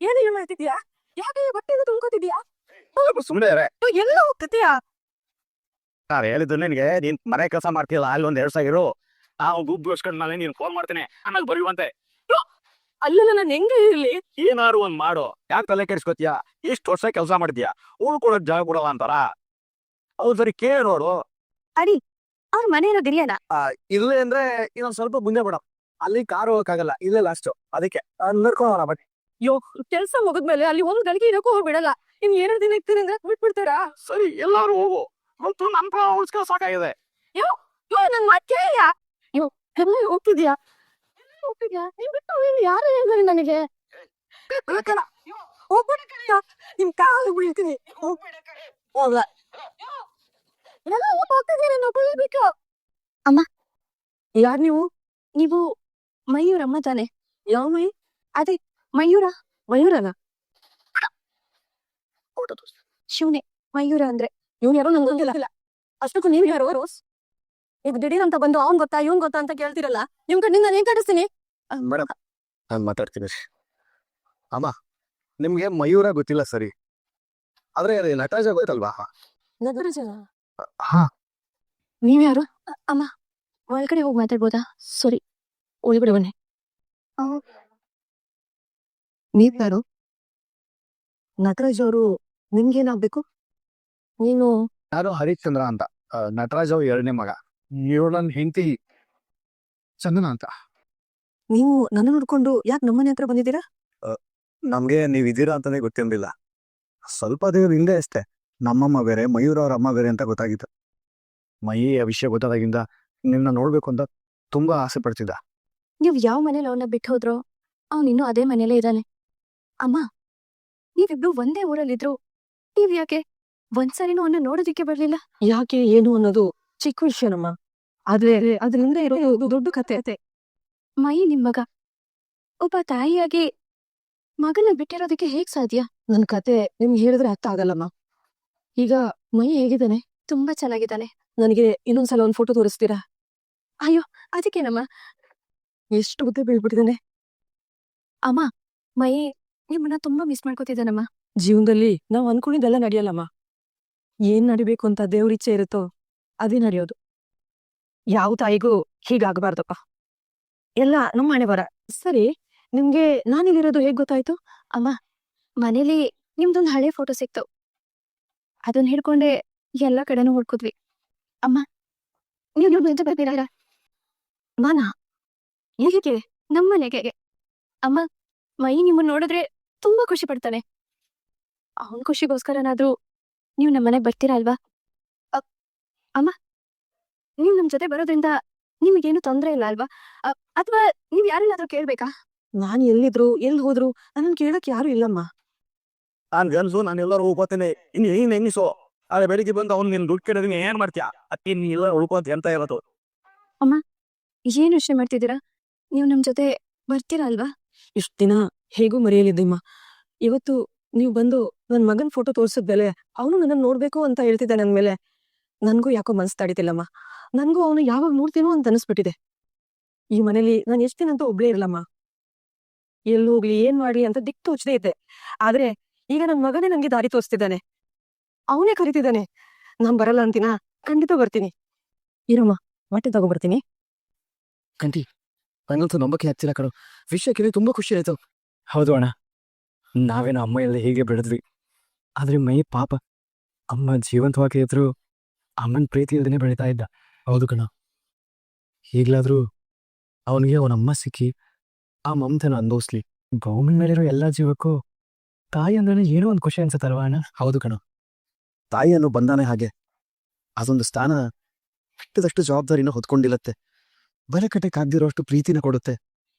ಏನ್ ಮಾಡ್ತಿದ್ಯಾ? ಯಾಕೆ ಹೊಟ್ಟೆನ ತುಂಬ್ಕೋತಿದ್ಯಾ? ಸುಮ್ಮನೆ ಎಲ್ಲ ಹೋಗ್ತಿದ್ಯಾ? ನಾನು ಹೇಳಿದ್ದು ನಿನಗೆ ನೀನ್ ಮನೆ ಕೆಲಸ ಮಾಡ್ತಿಲ್ಲ ಅಲ್ಲಿ ಒಂದ್ 2 ಇರು. ನಾವು ಗುಬ್ಬು ಮೇಲೆ ನೀನ್ ಫೋನ್ ಮಾಡ್ತೇನೆ ಆಮೇಲೆ ಬರೆಯುವಂತೆ. ಅಲ್ಲಲ್ಲ ನಾನು ಹೆಂಗೆ ಇರ್ಲಿ? ಏನಾರು ಒಂದ್ ಮಾಡು. ಯಾಕೆ ತಲೆ ಕೆಡಿಸ್ಕೊತೀಯ? ಇಷ್ಟು ವರ್ಷ ಕೆಲಸ ಮಾಡಿದ್ಯಾ, ಉಳ್ಕೊಳಕ್ ಜಾಗ ಕೊಡಲ್ಲ ಅಂತಾರ? ಹೌದ್ ಸರಿ ಕೇಳಿ ನೋಡು. ಅಡಿ ಅವ್ರ ಮನೆ ಇರೋದಿಲ್ಲ. ಇಲ್ಲೇ ಅಂದ್ರೆ ಇನ್ನೊಂದ್ ಸ್ವಲ್ಪ ಮುಂದೆ ಬಿಡ, ಅಲ್ಲಿ ಕಾರ್ ಹೋಗಕ್ಕಾಗಲ್ಲ, ಇಲ್ಲೇ ಲಾಸ್ಟ್. ಅದಕ್ಕೆ ನಡ್ಕೊಂಡ ಬನ್ನಿ. ಅಯ್ಯೋ, ಕೆಲ್ಸ ಮುಗಿದ್ಮೇಲೆ ಅಲ್ಲಿ ಒಂದ್ ಗಳಿಗೆ ಇರೋಕ್ಕೂ ಹೋಗ್ಬಿಡಲ್ಲ. ಇನ್ 2 ದಿನ ಇರ್ತೀನಿ ಅಂದ್ರೆ ಬಿಟ್ಬಿಡ್ತಾರಾ? ಸರಿ ಎಲ್ಲಾರು ಹೋಗು, ಮತ್ತು ನನ್ ಪ್ರಾಣ ಉಳಿಸ್ಕೊ ಸಾಕಾಗಿದೆ. ಯೋ ಯೋ ನನ್ ಮಾತ್ ಕೇಳಿಯ? ಯೋ ಎಲ್ಲ ಹೋಗ್ತಿದ್ಯಾ? ಹೋಗ್ತಿದ್ಯಾ? ನೀನ್ ಬಿಟ್ಟು ಇಲ್ಲಿ ಯಾರು ಹೇಳಿದ್ರೆ ನನಗೆ? ಹೋಗ್ಬಿಡ ಕಡೆಯ, ನಿಮ್ ಕಾಲು ಬೀಳ್ತೀನಿ. ಹೋಗ್ಬಿಡ ಕಡೆ. ಹೋಗ. ಎಲ್ಲ ಹೋಗ್ತಿದ್ದೀರಿ, ನಾವು ಬೀಳ್ಬೇಕು. ಅಮ್ಮ, ಯಾರ್ ನೀವು? ನೀವು ಮಯೂರ್ ಅಮ್ಮ ತಾನೆ? ಯಾವ ಮೈ? ಅದೇ ಮಯೂರ. ಮಯೂರನ? ಶಿವನೇ ಮಯೂರ ಅಂದ್ರೆ. ಇವ್ನು ಯಾರೋ ನಂಗೆ ಗೊತ್ತಿಲ್ಲ. ಅಷ್ಟಕ್ಕೂ ನೀವ್ ಯಾರೋ ರೋಸ್? ಈಗ ದಿಢೀರ್ ಅಂತ ಬಂದು ಅವ್ನ್ ಗೊತ್ತಾ ಇವ್ನ್ ಗೊತ್ತಾ ಅಂತ ಕೇಳ್ತಿರಲ್ಲ. ನಿಮ್ ಕಣ್ಣಿಂದ ನಾನು ಏನ್ ಕಾಣಿಸ್ತೀನಿ? ಮೇಡಮ್, ನಾನು ಮಾತಾಡ್ತೀನಿ. ಅಮ್ಮ, ನಿಮ್ಗೆ ಮಯೂರ ಗೊತ್ತಿಲ್ಲ ಸರಿ, ಆದ್ರೆ ನಟರಾಜ ಗೊತ್ತಲ್ವಾ? ನಟರಾಜನ? ಹಾ. ನೀವ್ ಯಾರು? ಅಮ್ಮ ಒಳಗಡೆ ಹೋಗಿ ಮಾತಾಡ್ಬೋದಾ? ಸಾರಿ, ಒಳಗಡೆ ಬನ್ನಿ. ನೀವ್ ಯಾರು? ನಟರಾಜ್ ಅವರು ನಿಮ್ಗೇನಾಗ್ಬೇಕು? ನೀನು? ನಾನು ಹರಿಶ್ಚಂದ್ರ ಅಂತ, ನಟರಾಜ್ ಅವ್ರ 2ನೇ ಮಗ. ಇವಳು ನನ್ನ ಹೆಂಡತಿ ಚಂದನ ಅಂತ. ನೀವು ನನ್ನ ನೋಡ್ಕೊಂಡು ಯಾಕೆ ನಮ್ಮನೆ ಹತ್ರ ಬಂದಿದ್ದೀರಾ? ನಮ್ಗೆ ನೀವ್ ಇದೀರಾ ಅಂತಾನೆ ಗೊತ್ತಿರ್ಲಿಲ್ಲ. ಸ್ವಲ್ಪ ದಿನದ ಹಿಂದೆ ಅಷ್ಟೇ ನಮ್ಮಮ್ಮ ಬೇರೆ ಮಯೂರ್ ಅವ್ರ ಅಮ್ಮ ಬೇರೆ ಅಂತ ಗೊತ್ತಾಗಿತ್ತು. ಮಯಿ ಆ ವಿಷಯ ಗೊತ್ತಾದಾಗಿಂದ ನಿನ್ನ ನೋಡ್ಬೇಕು ಅಂತ ತುಂಬಾ ಆಸೆ ಪಡ್ತಿದ್ದ. ನೀವ್ ಯಾವ ಮನೇಲಿ ಅವನ್ನ ಬಿಟ್ಟು ಹೋದ್ರೋ ಅವ್ನು ಇನ್ನೂ ಅದೇ ಮನೇಲೇ ಇದ್ದಾನೆ. ಅಮ್ಮ, ನೀವಿಬ್ರು ಒಂದೇ ಊರಲ್ಲಿದ್ರು ನೀವ್ ಯಾಕೆ ಒಂದ್ಸರಿನೂ ಅವನ್ನ ನೋಡೋದಿಕ್ಕೆ ಬರ್ಲಿಲ್ಲ? ಯಾಕೆ ಏನು ಅನ್ನೋದು ಚಿಕ್ಕ ವಿಷಯನಮ್ಮ, ಆದ್ರೆ ಅದ್ರಿಂದ ಇರೋದು ದೊಡ್ಡ ಕತೆ. ಮೈ ನಿಮ್ ಮಗ, ಒಬ್ಬ ತಾಯಿಯಾಗಿ ಮಗನ ಬಿಟ್ಟಿರೋದಕ್ಕೆ ಹೇಗ್ ಸಾಧ್ಯ? ನನ್ ಕತೆ ನಿಮ್ಗೆ ಹೇಳಿದ್ರೆ ಅರ್ಥ ಆಗಲ್ಲಮ್ಮ. ಈಗ ಮೈ ಹೇಗಿದ್ದಾನೆ? ತುಂಬಾ ಚೆನ್ನಾಗಿದ್ದಾನೆ. ನನಗೆ ಇನ್ನೊಂದ್ಸಲ ಒಂದ್ ಫೋಟೋ ತೋರಿಸ್ತೀರಾ? ಅಯ್ಯೋ ಅದಕ್ಕೇನಮ್ಮ, ಎಷ್ಟು ಬುದ್ಧಿ ಬೀಳ್ಬಿಟ್ಟಿದ್ದಾನೆ. ಅಮ್ಮ, ಮೈ ನಿಮ್ಮನ್ನ ತುಂಬಾ ಮಿಸ್ ಮಾಡ್ಕೋತಿದ್ದಾನಮ್ಮ. ಜೀವನದಲ್ಲಿ ನಾವ್ ಅನ್ಕೊಂಡಿದ್ದೆಲ್ಲ ನಡೆಯಲ್ಲಮ್ಮ. ಏನ್ ನಡಿಬೇಕು ಅಂತ ದೇವ್ರಿಚ್ಛೆ ಇರುತ್ತೋ ಅದೇ ನಡೆಯೋದು. ಯಾವ ತಾಯಿಗೂ ಹೀಗಾಗಬಾರ್ದಪ್ಪ. ಎಲ್ಲ ನಮ್ಮ ಹಣೆ ಬರ. ಸರಿ, ನಿಮ್ಗೆ ನಾನಿಲ್ಲಿರೋದು ಹೇಗ್ ಗೊತ್ತಾಯ್ತು? ಅಮ್ಮ, ಮನೇಲಿ ನಿಮ್ದೊಂದು ಹಳೆ ಫೋಟೋ ಸಿಕ್ತು, ಅದನ್ನ ಹಿಡ್ಕೊಂಡೆ ಎಲ್ಲ ಕಡೆನೂ ಹುಡ್ಕುದ್ವಿ. ಅಮ್ಮ, ನೀವು ನಿಜ ಬರ್ತೀರಾ? ನಾನಾ? ಹೇಗೆ? ನಮ್ಮನೆಗೆ. ಅಮ್ಮ, ಮೈ ನಿಮ್ಮನ್ನ ನೋಡಿದ್ರೆ ತುಂಬಾ ಖುಷಿ ಪಡ್ತಾನೆ. ಅವನ್ ಖುಷಿಗೋಸ್ಕರನಾದ್ರೂ ನೀವು ನಮ್ಮನೆಗೆ ಬರ್ತೀರಾ ಅಲ್ವಾ? ಅಮ್ಮ, ನೀವ್ ನಮ್ ಜೊತೆ ಬರೋದ್ರಿಂದ ನಿಮಗೇನು ತೊಂದ್ರೆ ಇಲ್ಲ ಅಲ್ವಾ? ಅಥವಾ ನೀವ್ ಯಾರನ್ನಾದ್ರೂ ಕೇಳ್ಬೇಕಾ? ನಾನ್ ಎಲ್ಲಿದ್ರು ಎಲ್ಲಿ ಹೋದ್ರು ನನ್ನನ್ ಕೇಳಕ್ ಯಾರು ಇಲ್ಲಮ್ಮ. ನಾನ್ ಗನ್ಸು, ನಾನು ಎಲ್ಲರೂ ಉಳ್ಕೋತೇನೆ, ಇನ್ನು ಏನ್ ಹೆಂಗಿಸು. ಆದ್ರೆ ಬೆಳಿಗ್ಗೆ ಬಂದು ಅವ್ನು ನಿನ್ ದುಡ್ಡು ಕೇಳಿದ್ರೆ ಏನ್ ಮಾಡ್ತೀಯಾ? ಅಕ್ಕಿ ನೀ ಎಲ್ಲ ಉಳ್ಕೊಂತ ಎಂತ ಇರೋದು. ಅಮ್ಮ, ಏನ್ ವಿಷಯ ಮಾಡ್ತಿದ್ದೀರಾ? ನೀವು ನಮ್ ಜೊತೆ ಬರ್ತೀರಾ ಅಲ್ವಾ? ಇಷ್ಟ ದಿನ ಹೇಗೂ ಮರೆಯಲಿದ್ದಮ್ಮ. ಇವತ್ತು ನೀವು ಬಂದು ನನ್ ಮಗನ್ ಫೋಟೋ ತೋರ್ಸಿದ್ಮೇಲೆ ಅವನು ನನ್ನ ನೋಡ್ಬೇಕು ಅಂತ ಹೇಳ್ತಿದ್ದೆ. ನನ್ ಮೇಲೆ ನನ್ಗೂ ಯಾಕೋ ಮನ್ಸು ತಡಿತಿಲ್ಲಮ್ಮ. ನನ್ಗೂ ಅವನು ಯಾವಾಗ ನೋಡ್ತೀನೋ ಅಂತ ಅನಿಸ್ಬಿಟ್ಟಿದೆ. ಈ ಮನೇಲಿ ನಾನು ಎಷ್ಟ್ ದಿನ ಅಂತ ಒಬ್ಳೇ ಇರಲಮ್ಮ. ಎಲ್ಲಿ ಹೋಗ್ಲಿ ಏನ್ ಮಾಡ್ಲಿ ಅಂತ ದಿಕ್ ತೋಚದೇ ಇದ್ದೆ. ಆದ್ರೆ ಈಗ ನನ್ ಮಗನೇ ನನ್ಗೆ ದಾರಿ ತೋರಿಸ್ತಿದ್ದಾನೆ. ಅವನೇ ಕರಿತಿದ್ದಾನೆ. ನಾನ್ ಬರಲ್ಲ ಅಂತೀನಾ? ಖಂಡಿತ ಬರ್ತೀನಿ. ಇರಮ್ಮ, ಬಟ್ಟೆ ತಗೊಂಡ್ಬರ್ತೀನಿ. ಕಂಟಿ, ನಂಗಂತೂ ನಂಬಕ್ಕೆ ಆಗ್ತಿಲ್ಲ ಕಣೋ. ವಿಷಯ ಕೇಳಿ ತುಂಬಾ ಖುಷಿ ಆಯ್ತು. ಹೌದು ಅಣ್ಣ, ನಾವೇನೋ ಅಮ್ಮ ಎಲ್ಲ ಹೀಗೆ ಬೆಳೆದ್ವಿ, ಆದ್ರೆ ಮೈ ಪಾಪ ಅಮ್ಮ ಜೀವಂತವಾಗಿ ಇದ್ರು ಅಮ್ಮನ ಪ್ರೀತಿ ಇಲ್ದೇನೆ ಬೆಳೀತಾ ಇದ್ದ. ಹೌದು ಕಣ, ಈಗ್ಲಾದ್ರೂ ಅವನಿಗೆ ಅವನಮ್ಮ ಸಿಕ್ಕಿ ಆ ಮಮತೆನ ಅನುಭವಿಸ್ಲಿ. ಭೂಮಿ ಮೇಲಿರೋ ಎಲ್ಲಾ ಜೀವಕ್ಕೂ ತಾಯಿ ಅಂದ್ರೆ ಏನೋ ಒಂದು ಖುಷಿ ಅನ್ಸತ್ತಲ್ವಾ ಅಣ್ಣ? ಹೌದು ಕಣ, ತಾಯಿಯನ್ನು ಬಂದಾನೆ ಹಾಗೆ ಅದೊಂದು ಸ್ಥಾನ ಬಿಟ್ಟದಷ್ಟು ಜವಾಬ್ದಾರಿನ ಹೊತ್ಕೊಂಡಿಲ್ಲತ್ತೆ. ಬರಕಟ್ಟಕ್ಕಾಗ್ದಿರೋಷ್ಟು ಪ್ರೀತಿನ ಕೊಡುತ್ತೆ.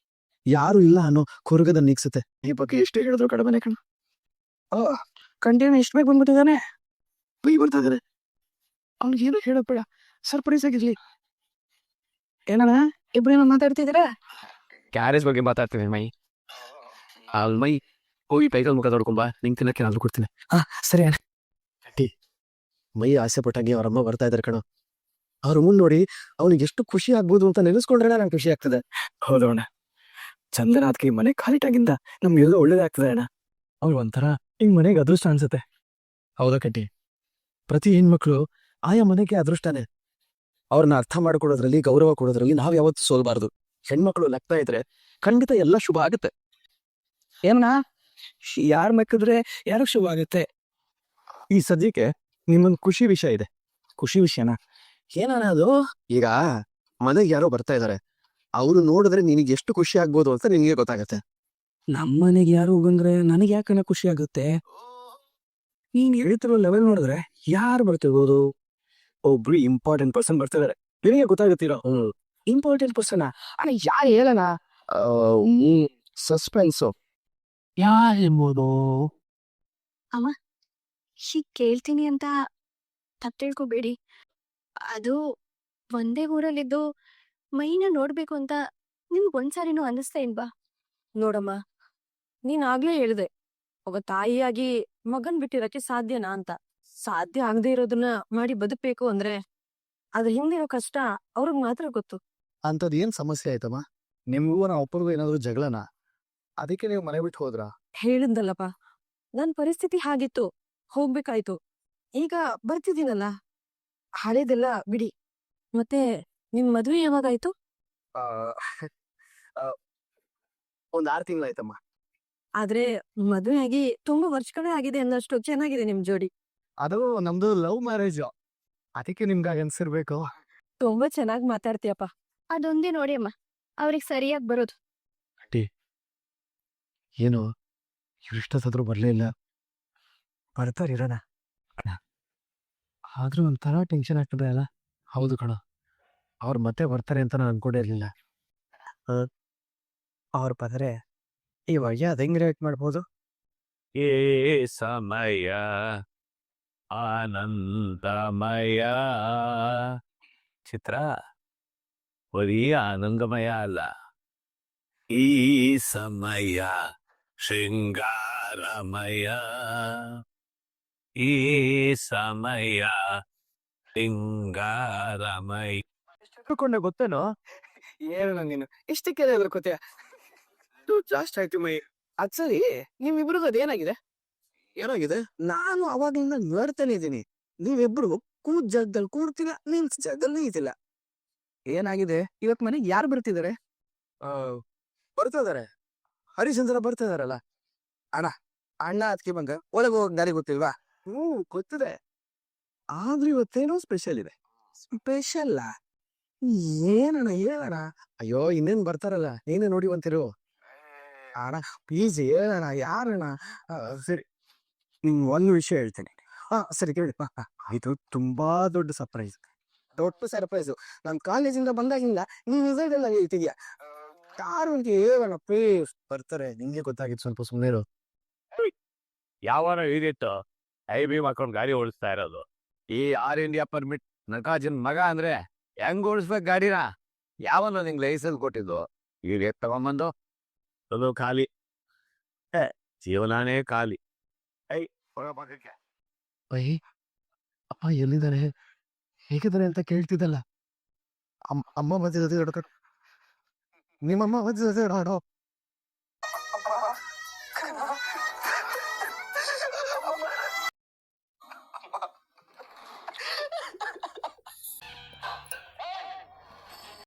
ಯಾರು ಇಲ್ಲ ಅನ್ನೋ ಕೊರಗದ ನೀಗ್ಸುತ್ತೆ. ಈ ಬಗ್ಗೆ ಎಷ್ಟೇ ಹೇಳಿದ್ರು ಕಡಿಮೆನೆ ಕಣ. ಕಂಟಿನ್ಯೂ ಎಷ್ಟು ಬೇಗ ಬಂದ್ಬಿಟ್ಟಿದ್ದಾನೆ, ಬೈ ಬರ್ತಾ ಇದಾರೆ. ಅವ್ನಿಗೆ ಏನು ಹೇಳಬೇಡ, ಸರ್ಪ್ರೈಸ್ ಆಗಿರ್ಲಿ. ಏನಣ್ಣ ಇಬ್ರೇನೋ ಮಾತಾಡ್ತಿದ್ದೀರಾ? ಕ್ಯಾರೇಜ್ ಬಗ್ಗೆ ಮಾತಾಡ್ತೀವಿ ಮೈ. ಅಲ್ಲಿ ಮೈ ಹೋಗಿ ಕೈಗಳು ಮುಖ ತೊಡ್ಕೊಂಬ, ನಿಂಗೆ ತಿನ್ನಕ್ಕೆ ನಾನು ಕೊಡ್ತೀನಿ. ಸರಿ ಅಣ್ಣ. ಅಟ್ಟಿ, ಮೈ ಆಸೆ ಪಟ್ಟಾಗಿ ಅವರಮ್ಮ ಬರ್ತಾ ಇದಾರೆ ಕಣ. ಅವ್ರ ಮುಂದೆ ನೋಡಿ ಅವ್ನಿಗೆ ಎಷ್ಟು ಖುಷಿ ಆಗ್ಬೋದು ಅಂತ ನೆನೆಸ್ಕೊಂಡ್ರೆ ನಂಗೆ ಖುಷಿ ಆಗ್ತದೆ. ಹೌದು ಅಣ್ಣ, ಚಂದನ ಅದಕ್ಕೆ ಮನೆ ಖಾಲಿಟಾಗಿಂದ ನಮ್ಗೆಲ್ಲ ಒಳ್ಳೇದಾಗ್ತದೆ ಅಣ್ಣ. ಅವ್ರು ಒಂಥರ ಹಿಂಗ್ ಮನೆಗೆ ಅದೃಷ್ಟ ಅನ್ಸುತ್ತೆ. ಹೌದಾ ಕಟ್ಟಿ? ಪ್ರತಿ ಹೆಣ್ಮಕ್ಳು ಆಯಾ ಮನೆಗೆ ಅದೃಷ್ಟನೇ. ಅವ್ರನ್ನ ಅರ್ಥ ಮಾಡ್ಕೊಡೋದ್ರಲ್ಲಿ, ಗೌರವ ಕೊಡೋದ್ರಲ್ಲಿ ನಾವ್ ಯಾವತ್ತೂ ಸೋಲ್ಬಾರ್ದು. ಹೆಣ್ಮಕ್ಳು ನಗ್ತಾ ಇದ್ರೆ ಖಂಡಿತ ಎಲ್ಲ ಶುಭ ಆಗುತ್ತೆ. ಏನ ಯಾರ್ ಮೆಕ್ಕಿದ್ರೆ ಯಾರಿಗೆ ಶುಭ ಆಗುತ್ತೆ? ಈ ಸದ್ಯಕ್ಕೆ ನಿಮ್ಮೊಂದು ಖುಷಿ ವಿಷಯ ಇದೆ. ಖುಷಿ ವಿಷಯನ ಏನಾನ ಅದು? ಈಗ ಮನೆಗೆ ಯಾರೋ ಬರ್ತಾ ಇದಾರೆ, ಅವ್ರು ನೋಡಿದ್ರೆ ನಿನಗೆ ಎಷ್ಟು ಖುಷಿ ಆಗ್ಬೋದು ಅಂತ ನಿನಗೆ ಗೊತ್ತಾಗತ್ತೆ. ನಮ್ಮನೆಗೆ ಯಾರು ಬಂದ್ರೆ ನನಗೆ ಯಾಕನ ಖುಷಿ ಆಗುತ್ತೆ? ನೀನ್ ಹೇಳ್ತಿರೋ ಲೆವೆಲ್ ನೋಡಿದ್ರೆ ಯಾರು ಬರ್ತಿರ್ಬೋದು? ಒಬ್ರು ಇಂಪಾರ್ಟೆಂಟ್ ಪರ್ಸನ್ ಬರ್ತಿದಾರೆ, ನಿನಗೆ ಗೊತ್ತಾಗತ್ತೀರೋ? ಇಂಪಾರ್ಟೆಂಟ್ ಪರ್ಸನ್ ಅಣ್ಣ, ಯಾರು ಹೇಳಣ? ಸಸ್ಪೆನ್ಸು. ಯಾರಿರ್ಬೋದು? ಹೀಗ್ ಕೇಳ್ತೀನಿ ಅಂತ ತಪ್ಪು ತಿಳ್ಕೊಬೇಡಿ. ಅದು ಒಂದೇ ಊರಲ್ಲಿದ್ದು ಮೈನ ನೋಡ್ಬೇಕು ಅಂತ ನಿಮ್ಗ್ ಒಂದ್ಸಾರಿನೂ ಅನ್ನಿಸ್ತಾ ಇಲ್ವಾ? ನೋಡಮ್ಮ, ನೀನ್ ಆಗ್ಲೇ ಹೇಳ್ದೆ, ಒಬ್ಬ ತಾಯಿಯಾಗಿ ಮಗನ್ ಬಿಟ್ಟಿರಕ್ಕೆ ಸಾಧ್ಯನಾ ಅಂತ. ಸಾಧ್ಯ ಆಗದೆ ಇರೋದನ್ನ ಮಾಡಿ ಬದುಕ್ಬೇಕು ಅಂದ್ರೆ ಅದ್ರ ಹಿಂದಿರೋ ಕಷ್ಟ ಅವ್ರಿಗೆ ಮಾತ್ರ ಗೊತ್ತು. ಅಂಥದ್ದು ಏನ್ ಸಮಸ್ಯೆ ಆಯ್ತಮ್ಮ? ನಿಮ್ಗೂ ನಾ ಒಬ್ಬರಿಗೂ ಏನಾದ್ರು ಜಗಳನ? ಅದಕ್ಕೆ ನೀವು ಮನೆ ಬಿಟ್ಟು ಹೋದ್ರ? ಹೇಳಿದ್ನಲ್ಲಪ್ಪ, ನನ್ ಪರಿಸ್ಥಿತಿ ಹಾಗಿತ್ತು, ಹೋಗ್ಬೇಕಾಯ್ತು. ಈಗ ಬರ್ತಿದ್ದೀನಲ್ಲ, ಹಳೇದೆಲ್ಲ ಬಿಡಿ. ಮತ್ತೆ ನಿಮ್ ಮದ್ವೆ ಯಾವಾಗಾಯ್ತು? ಒಂದ್ 6 ತಿಂಗಳಾಯ್ತಮ್ಮ. ಆದ್ರೆ ಮದ್ವೆ ಆಗಿ ತುಂಬಾ ವರ್ಷಗಳೇ ಆಗಿದೆ ಅನ್ನೋಷ್ಟು ಚೆನ್ನಾಗಿದೆ ನಿಮ್ ಜೋಡಿ. ಅದು ನಮ್ದು ಲವ್ ಮ್ಯಾರೇಜ್, ಅದಕ್ಕೆ ನಿಮ್ಗೆ ಅನ್ಸಿರ್ಬೇಕು. ತುಂಬಾ ಚೆನ್ನಾಗಿ ಮಾತಾಡ್ತೀಯಪ್ಪ. ಅದೊಂದೇ ನೋಡಿ ಅಮ್ಮ, ಅವ್ರಿಗೆ ಸರಿಯಾಗಿ ಬರೋದು. ಏನು ಇಷ್ಟೊತ್ತಾದ್ರೂ ಬರ್ಲೇ ಇಲ್ಲ? ಬರ್ತಾರಿರೋಣ. ಆದ್ರೂ ಒಂಥರ ಟೆನ್ಷನ್ ಆಗ್ತದೆ ಅಲ್ಲ? ಹೌದು ಕಣ, ಅವ್ರು ಮತ್ತೆ ಬರ್ತಾರೆ ಅಂತ ನಾನು ಅನ್ಕೊಂಡೇ ಇರ್ಲಿಲ್ಲ. ಅವ್ರು ಬಂದ್ರೆ ಇವಾಗ ಅದ್ ಹೆಂಗ್ ರಿಯಾಕ್ಟ್ ಮಾಡ್ಬೋದು? ಏ ಸಮಯ ಆನಂದಮಯ. ಚಿತ್ರ ಬರೀ ಆನಂದಮಯ ಅಲ್ಲ, ಈ ಸಮಯ ಶೃಂಗಾರಮಯ. ಈ ಸಮಯ ಶೃಂಗಾರಮಯ. ತಿಳ್ಕೊಂಡೆ ಗೊತ್ತೇನೋ? ಏನು ನೀನು ಇಷ್ಟಕ್ಕೆ ಗೊತ್ತೀಯ? ಜಾಸ್ತಿ ಆಯ್ತು ಮೈ. ಅದ್ ಸರಿ, ನಿಮ್ಮಿಬ್ರಿಗೂ ಅದೇನಾಗಿದೆ? ಏನಾಗಿದೆ? ನಾನು ಅವಾಗಿಂದ ನೋಡ್ತಾನೆ ಇದ್ದೀನಿ, ನೀವಿಬ್ರು ಕೂತ್ ಜಾಗದಲ್ಲಿ ಕೂಡ್ತಿಲ್ಲ, ನಿಲ್ಸ್ ಜಾಗದಲ್ಲಿ ನಿಲ್ತಿಲ್ಲ. ಏನಾಗಿದೆ? ಇವತ್ ಮನೆಗೆ ಯಾರು ಬರ್ತಿದಾರೆ? ಬರ್ತಾ ಇದಾರೆ, ಹರಿಶ್ಚಂದ್ರ ಬರ್ತಾ ಇದಾರಲ್ಲ. ಅಣ್ಣ ಅಣ್ಣ ಅದಕ್ಕೆ ಬಂಗ ಒಳಗೆ ಹೋಗಕ್ ದಾರಿ ಗೊತ್ತಿಲ್ವಾ? ಗೊತ್ತಿದೆ, ಆದ್ರೂ ಇವತ್ತೇನೋ ಸ್ಪೆಷಲ್ ಇದೆ. ಸ್ಪೆಷಲ್ಲ ಏನಣ್ಣ? ಹೇಳಣ. ಅಯ್ಯೋ ಇನ್ನೇನ್ ಬರ್ತಾರಲ್ಲ, ನೀನೇ ನೋಡಿ ಅಂತಿರು. ಅಣ್ಣ ಪ್ಲೀಸ್ ಹೇಳಣ, ಯಾರಣ್ಣ? ಸರಿ, ಒಂದು ವಿಷಯ ಹೇಳ್ತೀನಿ. ಸರಿ ಕೇಳಿ. ಇದು ತುಂಬಾ ದೊಡ್ಡ ಸರ್ಪ್ರೈಸ್. ದೊಡ್ಡ ಸರ್ಪ್ರೈಸು. ನಮ್ ಕಾಲೇಜಿಂದ ಬಂದಾಗಿಂದ ನೀನ್ ಇದೆಲ್ಲ ಹೇಳ್ತಿದ್ಯಾ. ಯಾರು ಅಂತ ಹೇಳಣ ಪ್ಲೀಸ್. ಬರ್ತಾರೆ, ನಿಂಗೆ ಗೊತ್ತಾಗಿತ್ತು, ಸ್ವಲ್ಪ ಸುಮ್ಮನೆ ಇರು. ಯಾವಾರ ಇದಿತ್ತು ಐಬಿ ಮಾಡ್ಕೊಂಡು ಗಾಡಿ ಓಡಿಸ್ತಾ ಇರೋದು. ಈ ಆಲ್ ಇಂಡಿಯಾ ಪರ್ಮಿಟ್ ನಕಾಜಿನ್ ಮಗ ಅಂದ್ರೆ ಹೆಂಗ್ ಓಡಿಸ್ಬೇಕು ಗಾಡಿನ? ಯಾವನ ನಿಂಗೆ ಲೈಸೆನ್ಸ್ ಕೊಟ್ಟಿದ್ದು? ಈಗ ತಗೊಂಬಂದು ಅದು ಖಾಲಿ, ಜೀವನಾನೇ ಖಾಲಿ. ಅಯ್ಯ ಅಪ್ಪ ಎಲ್ಲಿದ್ದಾರೆ, ಹೇಗಿದ್ದಾರೆ ಅಂತ ಕೇಳ್ತಿದ್ದಲ್ಲ. ಅಮ್ಮ ಮಧ್ಯ ಜೊತೆ ನಿಮ್ಮಮ್ಮ ಮಧ್ಯ ಜೊತೆ